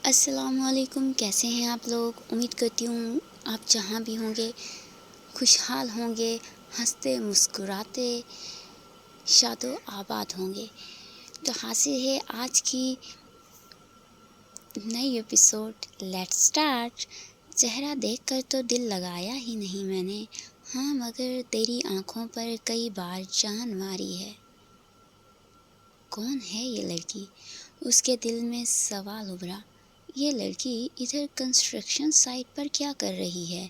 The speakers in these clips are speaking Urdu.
السلام علیکم، کیسے ہیں آپ لوگ؟ امید کرتی ہوں آپ جہاں بھی ہوں گے خوشحال ہوں گے، ہنستے مسکراتے شاد و آباد ہوں گے۔ تو حاصل ہے آج کی نئی ایپیسوڈ، لیٹس اسٹارٹ۔ چہرہ دیکھ کر تو دل لگایا ہی نہیں میں نے، ہاں مگر تیری آنکھوں پر کئی بار جان ماری ہے۔ کون ہے یہ لڑکی؟ اس کے دل میں سوال ابھرا، یہ لڑکی ادھر کنسٹرکشن سائٹ پر کیا کر رہی ہے؟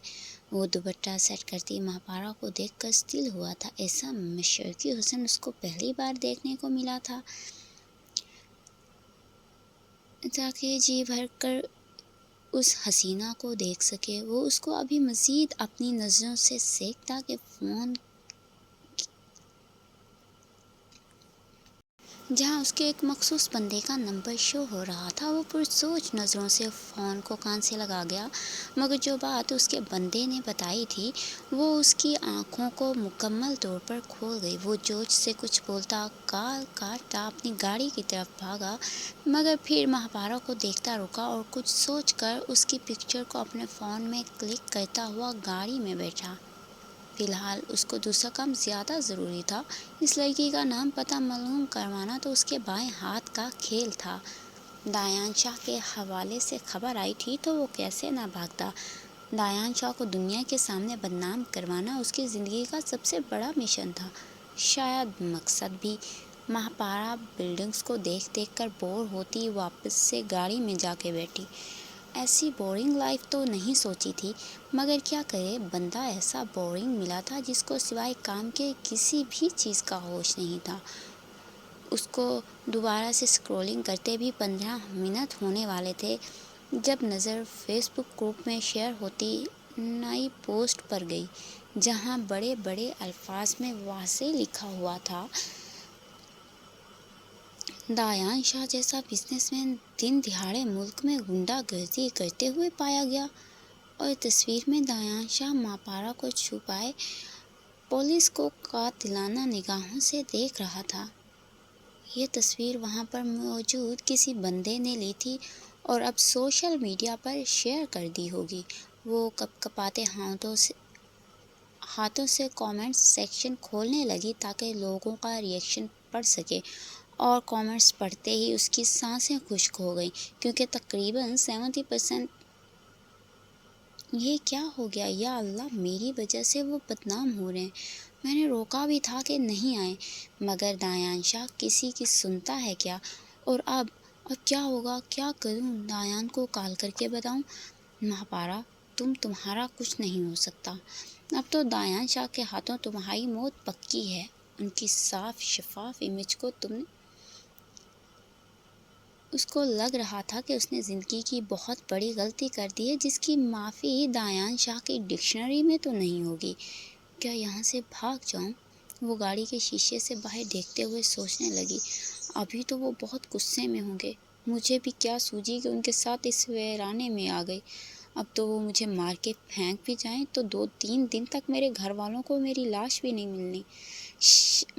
وہ دوپٹہ سیٹ کرتی مہاپارا کو دیکھ کر اسٹل ہوا تھا، ایسا مشرقی حسن اس کو پہلی بار دیکھنے کو ملا تھا تاکہ جی بھر کر اس حسینہ کو دیکھ سکے۔ وہ اس کو ابھی مزید اپنی نظروں سے سینکتا کہ فون جہاں اس کے ایک مخصوص بندے کا نمبر شو ہو رہا تھا، وہ پرسوچ نظروں سے فون کو کان سے لگا گیا، مگر جو بات اس کے بندے نے بتائی تھی وہ اس کی آنکھوں کو مکمل طور پر کھول گئی۔ وہ جوش سے کچھ بولتا، کال کاٹتا، اپنی گاڑی کی طرف بھاگا، مگر پھر مہاپارا کو دیکھتا رکا اور کچھ سوچ کر اس کی پکچر کو اپنے فون میں کلک کرتا ہوا گاڑی میں بیٹھا۔ فی الحال اس کو دوسرا کام زیادہ ضروری تھا، اس لڑکی کا نام پتہ معلوم کروانا تو اس کے بائیں ہاتھ کا کھیل تھا۔ دایان شاہ کے حوالے سے خبر آئی تھی تو وہ کیسے نہ بھاگتا۔ دایان شاہ کو دنیا کے سامنے بدنام کروانا اس کی زندگی کا سب سے بڑا مشن تھا، شاید مقصد بھی۔ مہاپارا بلڈنگز کو دیکھ دیکھ کر بور ہوتی واپس سے گاڑی میں جا کے بیٹھی۔ ایسی بورنگ لائف تو نہیں سوچی تھی، مگر کیا کرے، بندہ ایسا بورنگ ملا تھا جس کو سوائے کام کے کسی بھی چیز کا ہوش نہیں تھا۔ اس کو دوبارہ سے اسکرولنگ کرتے بھی 15 منٹ ہونے والے تھے جب نظر فیس بک گروپ میں شیئر ہوتی نئی پوسٹ پر گئی، جہاں بڑے بڑے الفاظ میں واضح لکھا ہوا تھا، دایان شاہ جیسا بزنس مین دن دہاڑے ملک میں غنڈہ گردی کرتے ہوئے پایا گیا۔ اور تصویر میں دایان شاہ مہاپارا کو چھپائے پولیس کو قاتلانہ نگاہوں سے دیکھ رہا تھا۔ یہ تصویر وہاں پر موجود کسی بندے نے لی تھی اور اب سوشل میڈیا پر شیئر کر دی ہوگی۔ وہ کپکپاتے ہاتھوں سے کامنٹ سیکشن کھولنے لگی تاکہ لوگوں کا ریئیکشن پڑھ سکے، اور کامنٹس پڑھتے ہی اس کی سانسیں خشک ہو گئیں، کیونکہ تقریباً 70% یہ کیا ہو گیا، یا اللہ میری وجہ سے وہ بدنام ہو رہے ہیں، میں نے روکا بھی تھا کہ نہیں آئیں، مگر دایان شاہ کسی کی سنتا ہے کیا؟ اور اب کیا ہوگا؟ کیا کروں؟ دایان کو کال کر کے بتاؤں؟ مہاپارا تمہارا کچھ نہیں ہو سکتا، اب تو دایان شاہ کے ہاتھوں تمہاری موت پکی ہے۔ ان کی صاف شفاف امیج کو تم نے اس کو لگ رہا تھا کہ اس نے زندگی کی بہت بڑی غلطی کر دی ہے جس کی معافی دایان شاہ کی ڈکشنری میں تو نہیں ہوگی۔ کیا یہاں سے بھاگ جاؤں؟ وہ گاڑی کے شیشے سے باہر دیکھتے ہوئے سوچنے لگی، ابھی تو وہ بہت غصے میں ہوں گے، مجھے بھی کیا سوجی کہ ان کے ساتھ اس ویرانے میں آ گئی، اب تو وہ مجھے مار کے پھینک بھی جائیں تو 2-3 دن تک میرے گھر والوں کو میری لاش بھی نہیں ملنی۔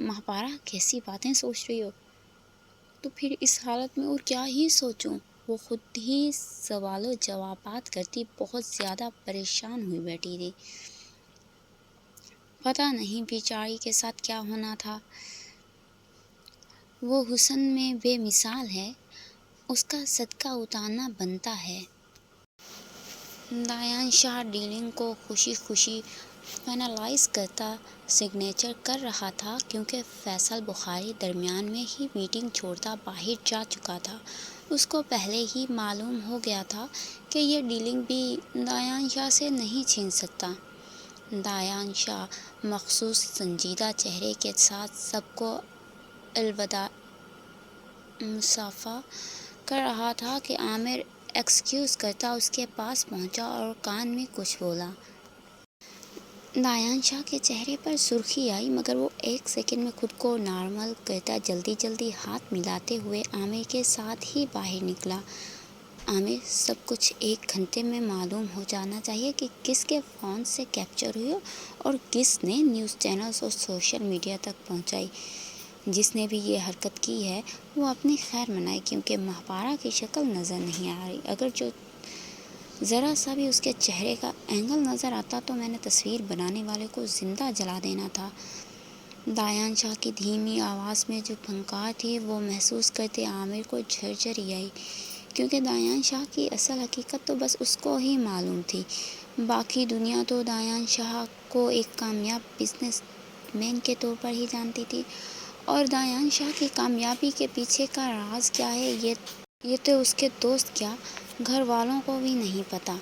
مہاپارا کیسی باتیں سوچ رہی ہو؟ تو پھر اس حالت میں اور کیا ہی سوچوں؟ وہ خود ہی سوال و جوابات کرتی بہت زیادہ پریشان ہوئی بیٹھی تھی۔ پتہ نہیں بیچاری کے ساتھ کیا ہونا تھا، وہ حسن میں بے مثال ہے، اس کا صدقہ اتارنا بنتا ہے۔ دایان شاہ ڈیلنگ کو خوشی خوشی فائنلائز کرتا سگنیچر کر رہا تھا، کیونکہ فیصل بخاری درمیان میں ہی میٹنگ چھوڑتا باہر جا چکا تھا۔ اس کو پہلے ہی معلوم ہو گیا تھا کہ یہ ڈیلنگ بھی دایان شاہ سے نہیں چھین سکتا۔ دایان شاہ مخصوص سنجیدہ چہرے کے ساتھ سب کو الوداع مصافحہ کر رہا تھا کہ عامر ایکسکیوز کرتا اس کے پاس پہنچا اور کان میں کچھ بولا۔ دایان شاہ کے چہرے پر سرخی آئی، مگر وہ ایک سیکنڈ میں خود کو نارمل کرتا جلدی جلدی ہاتھ ملاتے ہوئے عامر کے ساتھ ہی باہر نکلا۔ عامر، سب کچھ 1 گھنٹے میں معلوم ہو جانا چاہیے کہ کس کے فون سے کیپچر ہوئی اور کس نے نیوز چینلز اور سوشل میڈیا تک پہنچائی۔ جس نے بھی یہ حرکت کی ہے وہ اپنی خیر منائے، کیونکہ مہاپارا کی شکل نظر نہیں آ رہی۔ اگر جو ذرا سا بھی اس کے چہرے کا اینگل نظر آتا تو میں نے تصویر بنانے والے کو زندہ جلا دینا تھا۔ دایان شاہ کی دھیمی آواز میں جو پھنکار تھی وہ محسوس کرتے عامر کو جھرجھری آئی، کیونکہ دایان شاہ کی اصل حقیقت تو بس اس کو ہی معلوم تھی۔ باقی دنیا تو دایان شاہ کو ایک کامیاب بزنس مین کے طور پر ہی جانتی تھی، اور دایان شاہ کی کامیابی کے پیچھے کا راز کیا ہے یہ تو اس کے دوست کیا گھر والوں کو بھی نہیں پتا۔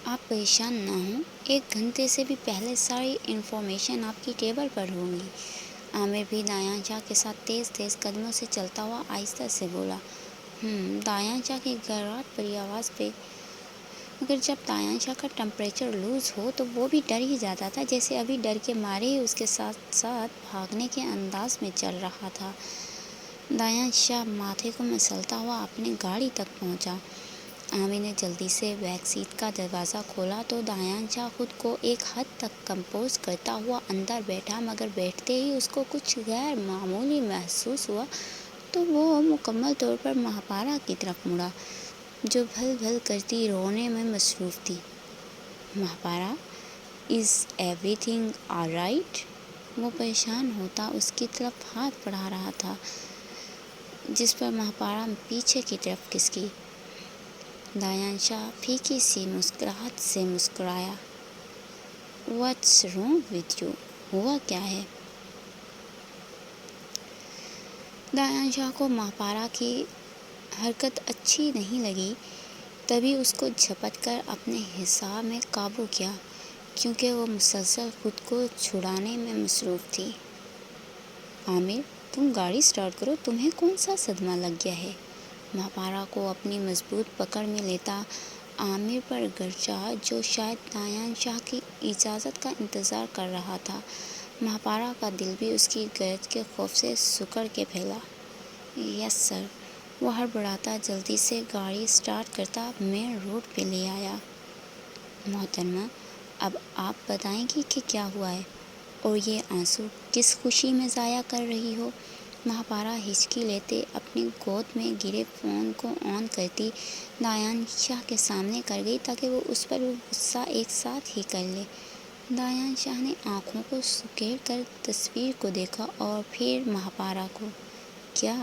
آپ پریشان نہ ہوں، 1 گھنٹے سے بھی پہلے ساری انفارمیشن آپ کی ٹیبل پر ہوگی۔ عامر بھی دایان شاہ کے ساتھ تیز تیز قدموں سے چلتا ہوا آہستہ سے بولا۔ دایان شاہ کی گھرات بھری آواز پہ، مگر جب دایان شاہ کا ٹمپریچر لوز ہو تو وہ بھی ڈر ہی جاتا تھا، جیسے ابھی ڈر کے مارے ہی اس کے ساتھ ساتھ بھاگنے کے انداز میں چل رہا تھا۔ دایان شاہ ماتھے کو مسلتا ہوا اپنی گاڑی تک پہنچا۔ عامر نے جلدی سے بیک سیٹ کا دروازہ کھولا تو دایان شاہ خود کو ایک حد تک کمپوز کرتا ہوا اندر بیٹھا، مگر بیٹھتے ہی اس کو کچھ غیر معمولی محسوس ہوا تو وہ مکمل طور پر مہاپارا کی طرف مڑا، جو بھل بھل کرتی رونے میں مصروف تھی۔ Mahpara, is everything all right? وہ پریشان ہوتا اس کی طرف ہاتھ بڑھا رہا تھا، جس پر مہاپارا پیچھے کی طرف کھسکی۔ دایان شاہ پھیکی سی مسکراہٹ سے مسکرایا۔ What's wrong with you? ہوا کیا ہے؟ دایان شاہ کو مہاپارا کی حرکت اچھی نہیں لگی، تبھی اس کو جھپٹ کر اپنے حساب میں قابو کیا، کیونکہ وہ مسلسل خود کو چھڑانے میں مصروف تھی۔ عامر، تم گاڑی سٹارٹ کرو، تمہیں کون سا صدمہ لگ گیا ہے؟ مہاپارا کو اپنی مضبوط پکڑ میں لیتا عامر پر گرجا، جو شاید دایان شاہ کی اجازت کا انتظار کر رہا تھا۔ مہاپارا کا دل بھی اس کی گرج کے خوف سے سکڑ کے پھیلا۔ یس سر، وہ ہڑبڑاتا جلدی سے گاڑی سٹارٹ کرتا مین روڈ پہ لے آیا۔ محترمہ، اب آپ بتائیں گی کہ کیا ہوا ہے، اور یہ آنسو کس خوشی میں ضائع کر رہی ہو؟ مہاپارا ہچکی لیتے اپنی گود میں گرے فون کو آن کرتی دایان شاہ کے سامنے کر گئی، تاکہ وہ اس پر غصہ ایک ساتھ ہی کر لے۔ دایان شاہ نے آنکھوں کو سکیڑ کر تصویر کو دیکھا اور پھر مہاپارا کو۔ کیا؟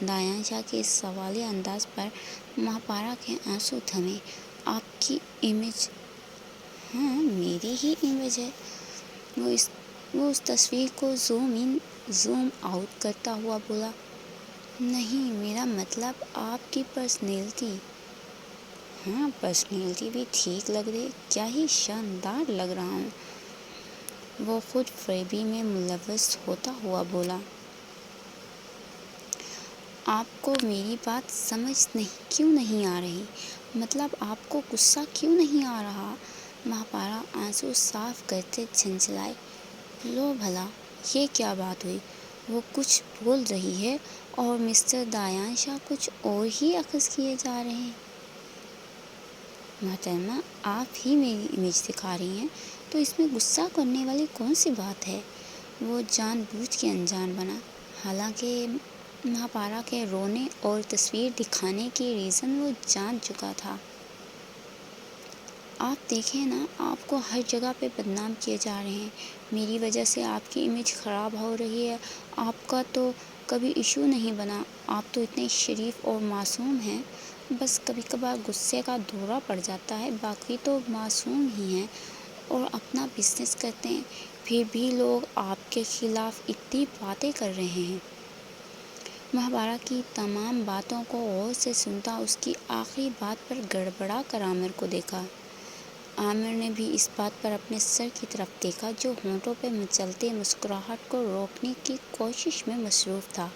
دایان شاہ کے اس سوالیہ انداز پر مہاپارا کے آنسو تھمے۔ آپ کی امیج؟ ہاں، میری ہی امیج ہے۔ وہ اس تصویر کو زوم ان زوم آؤٹ کرتا ہوا بولا۔ نہیں، میرا مطلب آپ کی پرسنالٹی۔ ہاں، پرسنالٹی بھی ٹھیک لگ رہی، کیا ہی شاندار لگ رہا ہوں، وہ خود فریبی میں ملوث ہوتا ہوا بولا۔ آپ کو میری بات سمجھ کیوں نہیں آ رہی؟ مطلب آپ کو غصہ کیوں نہیں آ رہا؟ مہاپارا آنسو صاف کرتے جھنجھلائے۔ لو بھلا، یہ کیا بات ہوئی؟ وہ کچھ بول رہی ہے اور مسٹر دایان شاہ کچھ اور ہی اخذ کیے جا رہے ہیں۔ محترمہ، آپ ہی میری امیج دکھا رہی ہیں، تو اس میں غصہ کرنے والی کون سی بات ہے؟ وہ جان بوجھ کے انجان بنا، حالانکہ مہاپارا کے رونے اور تصویر دکھانے کی ریزن وہ جان چکا تھا۔ آپ دیکھیں نا، آپ کو ہر جگہ پہ بدنام کیے جا رہے ہیں، میری وجہ سے آپ کی امیج خراب ہو رہی ہے۔ آپ کا تو کبھی ایشو نہیں بنا، آپ تو اتنے شریف اور معصوم ہیں، بس کبھی کبھار غصے کا دورہ پڑ جاتا ہے، باقی تو معصوم ہی ہیں اور اپنا بزنس کرتے ہیں، پھر بھی لوگ آپ کے خلاف اتنی باتیں کر رہے ہیں۔ مہاپارا کی تمام باتوں کو غور سے سنتا اس کی آخری بات پر گڑبڑا کر عامر کو دیکھا۔ عامر نے بھی اس بات پر اپنے سر کی طرف دیکھا، جو ہونٹوں پہ مچلتے مسکراہٹ کو روکنے کی کوشش میں مصروف تھا۔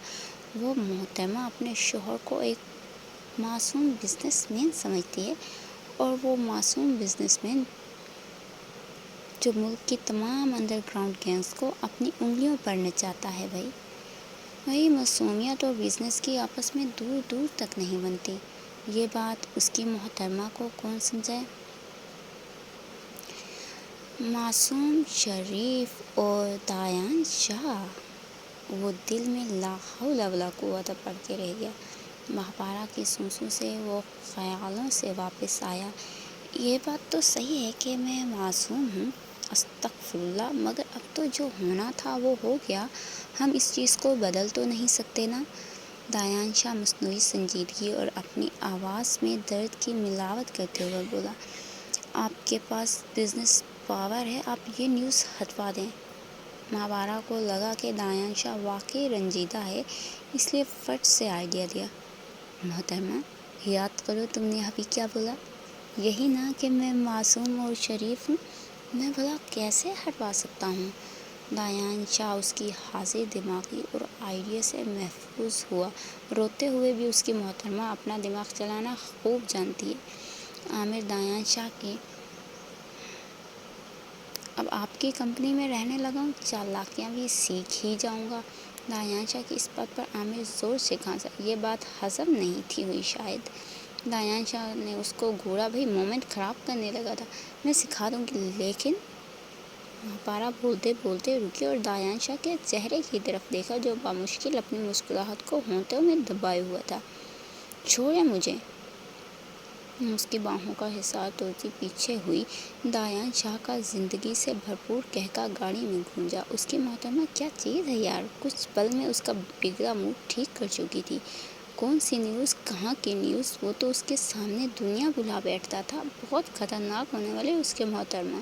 وہ محترمہ اپنے شوہر کو ایک معصوم بزنس مین سمجھتی ہے، اور وہ معصوم بزنس مین جو ملک کی تمام انڈر گراؤنڈ گینگز کو اپنی انگلیوں پر نچاتا ہے۔ بھائی، معصومیت اور بزنس کی آپس میں دور دور تک نہیں بنتی، یہ بات اس کی محترمہ کو کون سمجھائے؟ معصوم، شریف اور دایان شاہ وہ دل میں لا حول ولا قوت پڑھ کے رہ گیا۔ مہاپارا کی سونسوں سے وہ خیالوں سے واپس آیا۔ یہ بات تو صحیح ہے کہ میں معصوم ہوں، استغفر اللہ، مگر اب تو جو ہونا تھا وہ ہو گیا، ہم اس چیز کو بدل تو نہیں سکتے نا؟ دایانشا مصنوعی سنجیدگی اور اپنی آواز میں درد کی ملاوٹ کرتے ہوئے بولا، آپ کے پاس بزنس پاور ہے، آپ یہ نیوز ہٹوا دیں۔ مہاپارا کو لگا کہ دایانشا واقعی رنجیدہ ہے، اس لیے فٹ سے آئیڈیا دیا، محترمہ، یاد کرو تم نے ابھی کیا بولا؟ یہی نا کہ میں معصوم اور شریف ہوں؟ میں بھلا کیسے ہٹوا سکتا ہوں؟ دایانشا اس کی حاضر دماغی اور آئیڈیا سے محظوظ ہوا۔ روتے ہوئے بھی اس کی محترمہ اپنا دماغ چلانا خوب جانتی ہے۔ عامر دایانشا کے اب آپ کی کمپنی میں رہنے لگا ہوں، چالاکیاں بھی سیکھ ہی جاؤں گا۔ دایانشا کی اس بات پر عامر زور سے کھانسا۔ یہ بات ہضم نہیں تھی ہوئی شاید۔ دایانشا نے اس کو گھورا، بھئی مومنٹ خراب کرنے لگا تھا، میں سکھا دوں گی، لیکن مہاپارا بولتے بولتے رکی اور دایانشا کے چہرے کی طرف دیکھا جو بامشکل اپنی مسکراہٹ کو ہونٹوں میں دبائے ہوا تھا۔ چھوڑیں مجھے۔ اس کی باہوں کا حصار توڑتی پیچھے ہوئی دایانشا کا زندگی سے بھرپور قہقہ گاڑی میں گونجا۔ اس کی محترمہ کیا چیز ہے یار، کچھ پل میں اس کا بگڑا موڈ ٹھیک کر چکی تھی۔ کون سی نیوز، کہاں کی نیوز، وہ تو اس کے سامنے دنیا بلا بیٹھتا تھا۔ بہت خطرناک ہونے والے اس کے محترمہ۔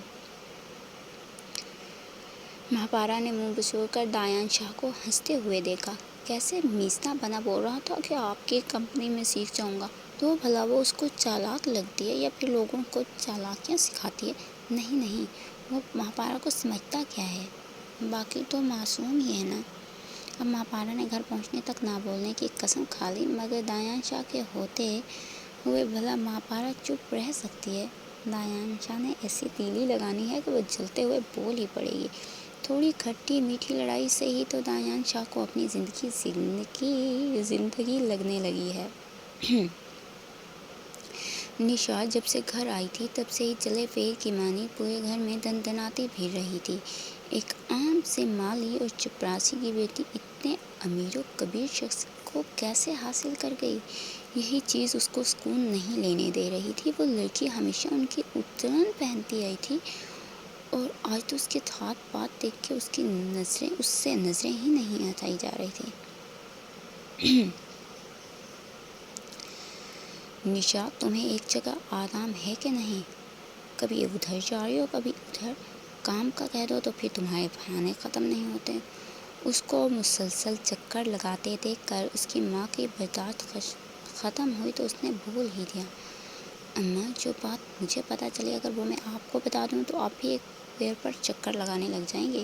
مہاپارا نے منہ بچھوڑ کر دایانشا کو ہنستے ہوئے دیکھا۔ کیسے میسنا بنا بول رہا تھا کہ آپ کی کمپنی میں سیکھ جاؤں گا، تو بھلا وہ اس کو چالاک لگتی ہے یا پھر لوگوں کو چالاکیاں سکھاتی ہے؟ نہیں نہیں، وہ مہاپارا کو سمجھتا کیا ہے، باقی تو معصوم ہی ہے نا۔ اب مہاپارا نے گھر پہنچنے تک نہ بولنے کی قسم کھا لی، مگر دایانشا کے ہوتے ہوئے بھلا مہاپارا چپ رہ سکتی ہے؟ دایانشا نے ایسی تیلی لگانی ہے کہ وہ جلتے ہوئے بول ہی پڑے گی۔ تھوڑی کھٹی میٹھی لڑائی سے ہی تو دایانشا کو اپنی زندگی لگنے لگی ہے۔ نشا جب سے گھر آئی تھی تب سے ہی چلے پیر کی مانی پورے گھر میں دندناتی پھر رہی تھی۔ ایک عام سے مالی اور چپراسی کی بیٹی اتنے امیر و کبیر شخص کو کیسے حاصل کر گئی؟ یہی چیز اس کو سکون نہیں لینے دے رہی تھی۔ وہ لڑکی ہمیشہ ان کی اترن پہنتی آئی تھی اور آج تو اس کے ہاتھ پات دیکھ کے اس سے نظریں ہی نہیں ہٹائی جا رہی تھی۔ نشا، تمہیں ایک جگہ آرام ہے کہ نہیں؟ کبھی ادھر جا رہی ہو کبھی ادھر، کام کا کہہ دو تو پھر تمہارے بہانے ختم نہیں ہوتے۔ اس کو مسلسل چکر لگاتے دیکھ کر اس کی ماں کی برداشت ختم ہوئی تو اس نے بول ہی دیا، اماں جو بات مجھے پتہ چلی اگر وہ میں آپ کو بتا دوں تو آپ بھی ایک پیر پر چکر لگانے لگ جائیں گے۔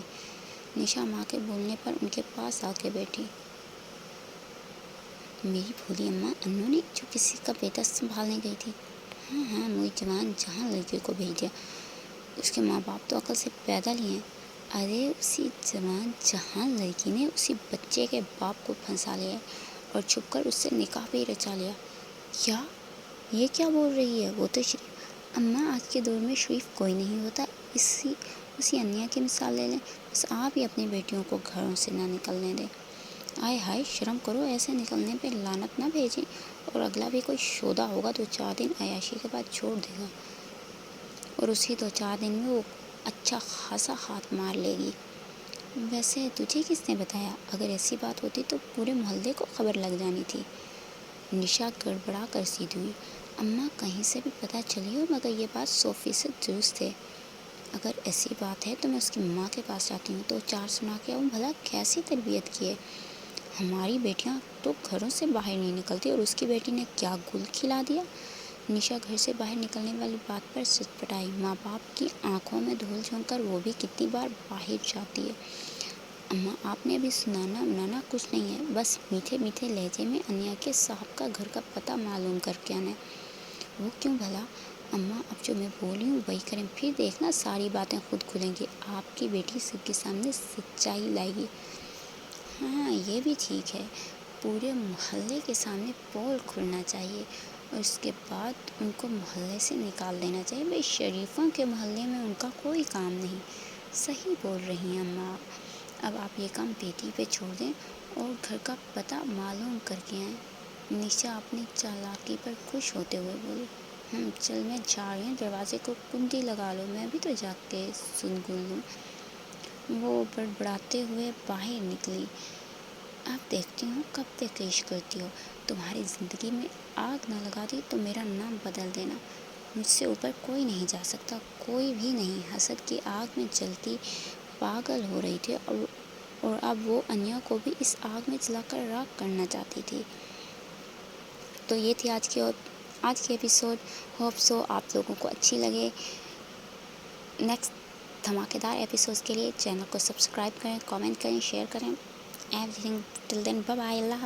نشا ماں کے بولنے پر ان کے پاس آ کے بیٹھی۔ میری بھولی اماں انو نے جو کسی کا بیٹا سنبھالنے گئی تھی؟ ہاں ہاں، وہی جوان جہاں لڑکی کو بھیج دیا، اس کے ماں باپ تو عقل سے پیدل ہی ہیں۔ ارے اسی جوان جہاں لڑکی نے اسی بچے کے باپ کو پھنسا لیا اور چھپ کر اس سے نکاح بھی رچا لیا۔ کیا؟ یہ کیا بول رہی ہے؟ وہ تو شریف۔ اماں آج کے دور میں شریف کوئی نہیں ہوتا، اسی انیا کی مثال لے لیں، بس آپ ہی اپنی بیٹیوں کو گھروں سے نہ نکلنے دیں۔ آئے ہائے، شرم کرو، ایسے نکلنے پہ لعنت نہ بھیجیں، اور اگلا بھی کوئی شودہ ہوگا 2-4 دن عیاشی کے بعد چھوڑ دے گا، اور اسی 2-4 دن میں وہ اچھا خاصا ہاتھ مار لے گی۔ ویسے تجھے کس نے بتایا؟ اگر ایسی بات ہوتی تو پورے محلے کو خبر لگ جانی تھی۔ نشا گڑبڑا کر سیدھی ہوئی۔ اماں کہیں سے بھی پتہ چلی ہو، مگر یہ بات 100% درست ہے۔ اگر ایسی بات ہے تو میں اس کی ماں کے پاس جاتی ہوں، 2-4 سنا کے آؤں، بھلا کیسی تربیت کی ہے۔ ہماری بیٹیاں تو گھروں سے باہر نہیں نکلتی اور اس کی بیٹی نے کیا گل کھلا دیا؟ نشا گھر سے باہر نکلنے والی بات پر سٹپٹائی۔ ماں باپ کی آنکھوں میں دھول جھونک کر وہ بھی کتنی بار باہر جاتی ہے۔ اماں آپ نے ابھی سنانا انانا کچھ نہیں ہے، بس میٹھے میٹھے لہجے میں انیا کے صاحب کا گھر کا پتہ معلوم کر کے آنا ہے۔ وہ کیوں بھلا؟ اماں اب جو میں بولی ہوں وہی کریں، پھر دیکھنا ساری باتیں خود کھلیں گی، آپ کی بیٹی سب کے سامنے سچائی لائے گی۔ ہاں یہ بھی ٹھیک ہے، پورے محلے کے سامنے پول کھلنا چاہیے اور اس کے بعد ان کو محلے سے نکال دینا چاہیے۔ بھئی شریفوں کے محلے میں ان کا کوئی کام نہیں۔ صحیح بول رہی ہیں اماں، اب آپ یہ کام بیٹی پہ چھوڑ دیں اور گھر کا پتہ معلوم کر کے آئیں۔ نشا اپنی چالاکی پر خوش ہوتے ہوئے بولی، چل میں جا رہی ہوں، دروازے کو کنڈی لگا لو، میں بھی تو جا کے سن لوں۔ وہ بڑبڑاتے ہوئے باہر نکلی۔ اب دیکھتی ہوں کب تک عیش کرتی ہو، تمہاری زندگی میں آگ نہ لگا دی تو میرا نام بدل دینا، مجھ سے اوپر کوئی نہیں جا سکتا، کوئی بھی نہیں۔ حسد کی آگ میں جلتی پاگل ہو رہی تھی اور اب وہ انیا کو بھی اس آگ میں جلا کر راکھ کرنا چاہتی تھی۔ تو یہ تھی آج کی ایپیسوڈ۔ ہوپ سو آپ لوگوں کو اچھی لگے۔ نیکسٹ دھماکے دار ایپیسوڈ کے لیے چینل کو سبسکرائب کریں، کامنٹ کریں، شیئر کریں۔ ایوری تھنگ ٹل دین، بائے بائے، اللہ حافظ۔